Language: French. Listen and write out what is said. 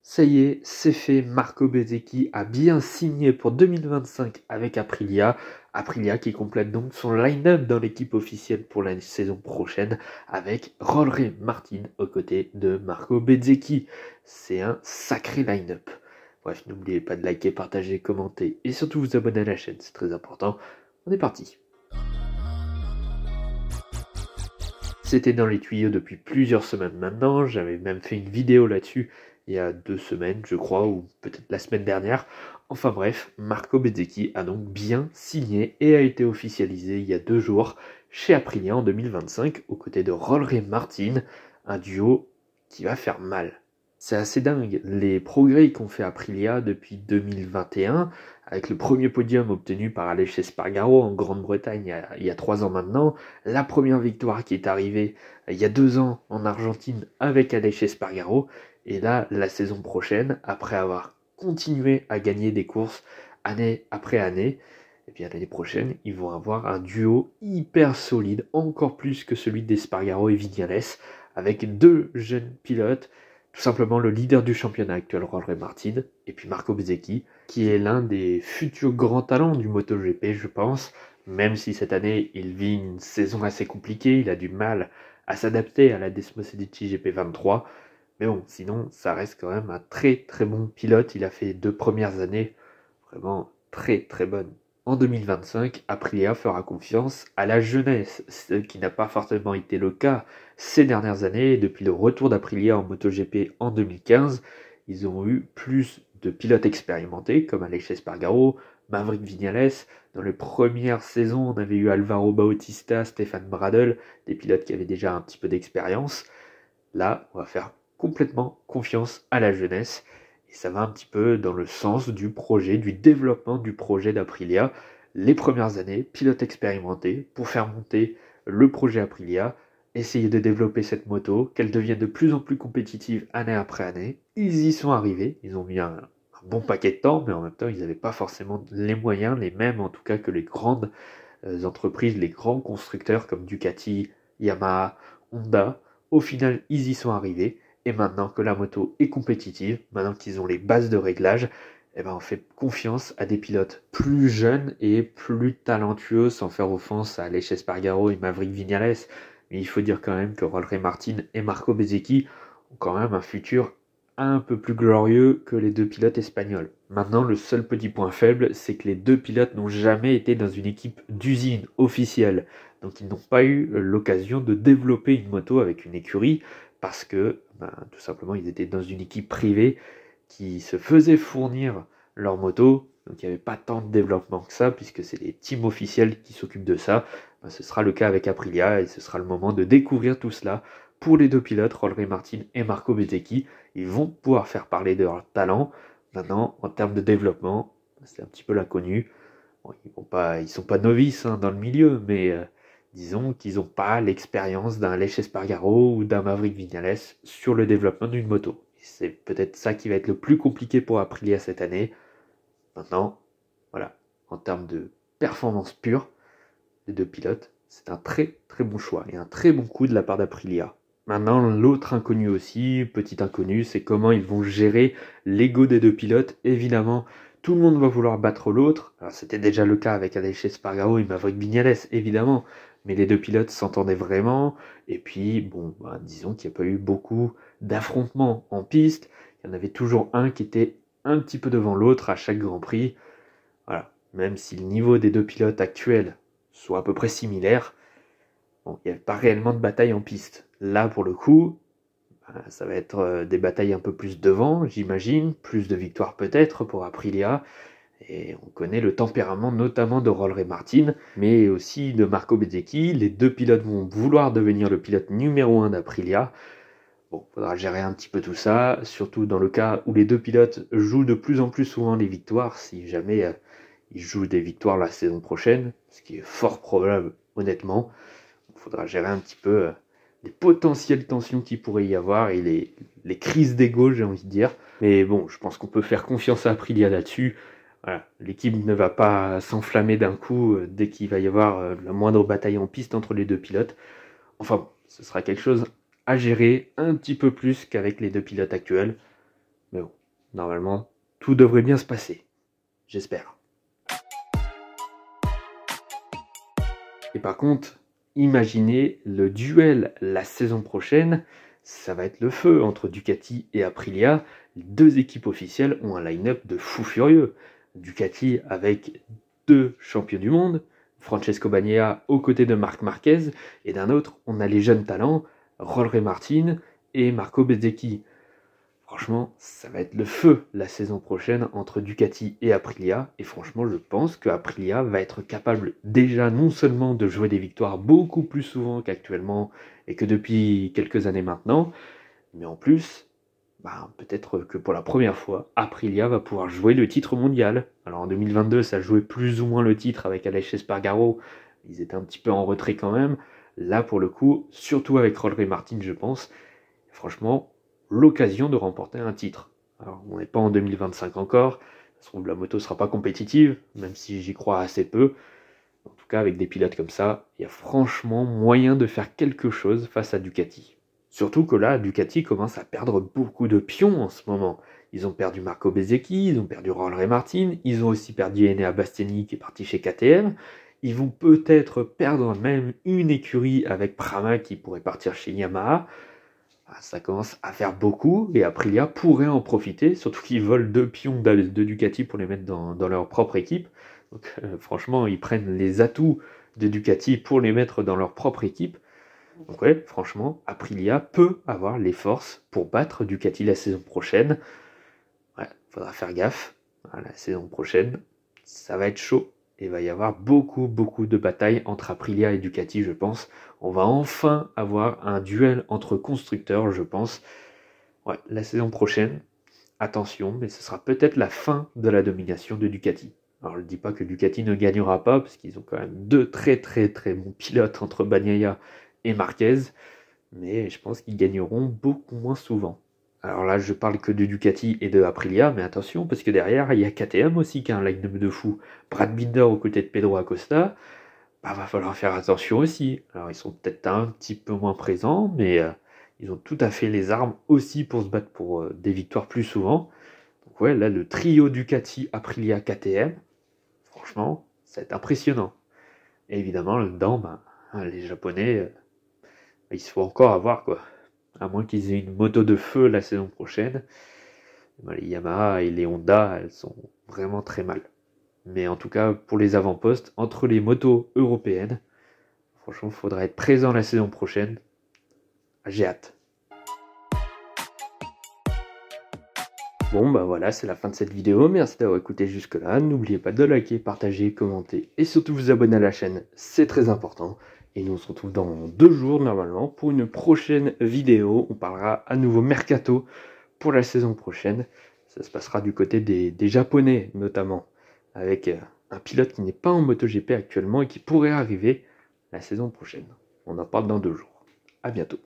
Ça y est, c'est fait, Marco Bezzecchi a bien signé pour 2025 avec Aprilia. Aprilia qui complète donc son line-up dans l'équipe officielle pour la saison prochaine avec Jorge Martin aux côtés de Marco Bezzecchi. C'est un sacré line-up. Bref, n'oubliez pas de liker, partager, commenter et surtout vous abonner à la chaîne, c'est très important. On est parti. C'était dans les tuyaux depuis plusieurs semaines maintenant, j'avais même fait une vidéo là-dessus il y a 2 semaines je crois, ou peut-être la semaine dernière. Enfin bref, Marco Bezzecchi a donc bien signé et a été officialisé il y a 2 jours chez Aprilia en 2025 aux côtés de Jorge Martin, un duo qui va faire mal. C'est assez dingue, les progrès qu'ont fait Aprilia depuis 2021, avec le premier podium obtenu par Aleix Espargaro en Grande-Bretagne il y a 3 ans maintenant, la première victoire qui est arrivée il y a 2 ans en Argentine avec Aleix Espargaro, et là, la saison prochaine, après avoir continué à gagner des courses année après année, et bien l'année prochaine, ils vont avoir un duo hyper solide, encore plus que celui d'Espargaro et Viñales, avec deux jeunes pilotes, tout simplement le leader du championnat actuel, Jorge Martin, et puis Marco Bezzecchi, qui est l'un des futurs grands talents du MotoGP, je pense, même si cette année, il vit une saison assez compliquée, il a du mal à s'adapter à la Desmosedici GP23, mais bon, sinon, ça reste quand même un très très bon pilote. Il a fait 2 premières années vraiment très très bonnes. En 2025, Aprilia fera confiance à la jeunesse, ce qui n'a pas forcément été le cas ces dernières années. Depuis le retour d'Aprilia en MotoGP en 2015, ils ont eu plus de pilotes expérimentés comme Aleix Espargaro, Maverick Viñales. Dans les premières saisons, on avait eu Alvaro Bautista, Stefan Bradl, des pilotes qui avaient déjà un petit peu d'expérience. Là, on va faire complètement confiance à la jeunesse. Et ça va un petit peu dans le sens du projet, du développement du projet d'Aprilia. Les premières années, pilote expérimenté pour faire monter le projet Aprilia, essayer de développer cette moto, qu'elle devienne de plus en plus compétitive année après année. Ils y sont arrivés, ils ont mis un bon paquet de temps, mais en même temps, ils n'avaient pas forcément les moyens, les mêmes en tout cas que les grandes entreprises, les grands constructeurs comme Ducati, Yamaha, Honda. Au final, ils y sont arrivés. Et maintenant que la moto est compétitive, maintenant qu'ils ont les bases de réglage, eh ben on fait confiance à des pilotes plus jeunes et plus talentueux, sans faire offense à Aleix Espargaro et Maverick Viñales. Mais il faut dire quand même que Jorge Martin et Marco Bezzecchi ont quand même un futur un peu plus glorieux que les deux pilotes espagnols. Maintenant, le seul petit point faible, c'est que les deux pilotes n'ont jamais été dans une équipe d'usine officielle. Donc ils n'ont pas eu l'occasion de développer une moto avec une écurie parce que tout simplement ils étaient dans une équipe privée qui se faisait fournir leur moto. Donc il n'y avait pas tant de développement que ça puisque c'est les teams officiels qui s'occupent de ça. Ce sera le cas avec Aprilia et ce sera le moment de découvrir tout cela pour les deux pilotes, Jorge Martin et Marco Bezzecchi. Ils vont pouvoir faire parler de leur talent. Maintenant, en termes de développement, c'est un petit peu l'inconnu. Bon, ils sont pas novices dans le milieu, mais disons qu'ils n'ont pas l'expérience d'un Aleix Espargaro ou d'un Maverick Viñales sur le développement d'une moto. C'est peut-être ça qui va être le plus compliqué pour Aprilia cette année. Maintenant, voilà, en termes de performance pure, les deux pilotes, c'est un très très bon choix et un très bon coup de la part d'Aprilia. Maintenant, l'autre inconnu aussi, petit inconnu, c'est comment ils vont gérer l'ego des deux pilotes. Évidemment, tout le monde va vouloir battre l'autre. Alors, c'était déjà le cas avec Aleix Espargaro et Maverick Viñales, évidemment. Mais les deux pilotes s'entendaient vraiment. Et puis, bon, disons qu'il n'y a pas eu beaucoup d'affrontements en piste. Il y en avait toujours un qui était un petit peu devant l'autre à chaque Grand Prix. Voilà. Même si le niveau des deux pilotes actuels soit à peu près similaire, bon, il n'y a pas réellement de bataille en piste. Là, pour le coup, ça va être des batailles un peu plus devant, j'imagine, plus de victoires peut-être pour Aprilia. Et on connaît le tempérament notamment de Jorge Martin, mais aussi de Marco Bezzecchi. Les deux pilotes vont vouloir devenir le pilote numéro 1 d'Aprilia. Bon, il faudra gérer un petit peu tout ça, surtout dans le cas où les deux pilotes jouent de plus en plus souvent les victoires, si jamais ils jouent des victoires la saison prochaine, ce qui est fort probable honnêtement. Il faudra gérer un petit peu les potentielles tensions qu'il pourrait y avoir et les crises d'ego, j'ai envie de dire. Mais bon, je pense qu'on peut faire confiance à Aprilia là-dessus. Voilà. L'équipe ne va pas s'enflammer d'un coup dès qu'il va y avoir la moindre bataille en piste entre les deux pilotes. Enfin, ce sera quelque chose à gérer un petit peu plus qu'avec les deux pilotes actuels. Mais bon, normalement, tout devrait bien se passer. J'espère. Et par contre, imaginez le duel la saison prochaine, ça va être le feu entre Ducati et Aprilia. Les deux équipes officielles ont un line-up de fou furieux. Ducati avec 2 champions du monde, Francesco Bagnaia aux côtés de Marc Marquez, et d'un autre, on a les jeunes talents, Jorge Martin et Marco Bezzecchi. Franchement, ça va être le feu la saison prochaine entre Ducati et Aprilia. Et franchement, je pense que Aprilia va être capable déjà non seulement de jouer des victoires beaucoup plus souvent qu'actuellement et que depuis quelques années maintenant, mais en plus, peut-être que pour la première fois, Aprilia va pouvoir jouer le titre mondial. Alors en 2022, ça jouait plus ou moins le titre avec Aleix Espargaro. Ils étaient un petit peu en retrait quand même. Là, pour le coup, surtout avec Jorge Martin, je pense, franchement, l'occasion de remporter un titre. Alors, on n'est pas en 2025 encore, ça se trouve la moto ne sera pas compétitive, même si j'y crois assez peu. En tout cas, avec des pilotes comme ça, il y a franchement moyen de faire quelque chose face à Ducati. Surtout que là, Ducati commence à perdre beaucoup de pions en ce moment. Ils ont perdu Marco Bezzecchi, ils ont perdu Jorge Martin, ils ont aussi perdu Enea Bastianini qui est parti chez KTM. Ils vont peut-être perdre même une écurie avec Pramac qui pourrait partir chez Yamaha. Ça commence à faire beaucoup et Aprilia pourrait en profiter, surtout qu'ils volent 2 pions de Ducati pour les mettre dans leur propre équipe. Donc franchement, ils prennent les atouts de Ducati pour les mettre dans leur propre équipe. Donc ouais, franchement, Aprilia peut avoir les forces pour battre Ducati la saison prochaine. Ouais, faudra faire gaffe. La saison prochaine, ça va être chaud. Et il va y avoir beaucoup de batailles entre Aprilia et Ducati, je pense. On va enfin avoir un duel entre constructeurs, je pense. Ouais, la saison prochaine, attention, mais ce sera peut-être la fin de la domination de Ducati. Alors je ne dis pas que Ducati ne gagnera pas, parce qu'ils ont quand même 2 très bons pilotes entre Bagnaia et Marquez, mais je pense qu'ils gagneront beaucoup moins souvent. Alors là, je parle que de Ducati et de Aprilia, mais attention, parce que derrière, il y a KTM aussi qui a un line-up de fou. Brad Binder aux côtés de Pedro Acosta, va falloir faire attention aussi. Alors ils sont peut-être un petit peu moins présents, mais ils ont tout à fait les armes aussi pour se battre pour des victoires plus souvent. Donc ouais, là, le trio Ducati, Aprilia, KTM, franchement, ça va être impressionnant. Et évidemment, là-dedans, les Japonais, il se faut encore avoir, quoi. À moins qu'ils aient une moto de feu la saison prochaine. Les Yamaha et les Honda, elles sont vraiment très mal. Mais en tout cas, pour les avant-postes, entre les motos européennes, franchement, il faudra être présent la saison prochaine. J'ai hâte. Bon, voilà, c'est la fin de cette vidéo. Merci d'avoir écouté jusque-là. N'oubliez pas de liker, partager, commenter et surtout vous abonner à la chaîne. C'est très important. Et nous on se retrouve dans 2 jours normalement pour une prochaine vidéo. On parlera à nouveau Mercato pour la saison prochaine. Ça se passera du côté des Japonais notamment, avec un pilote qui n'est pas en MotoGP actuellement et qui pourrait arriver la saison prochaine. On en parle dans 2 jours. À bientôt.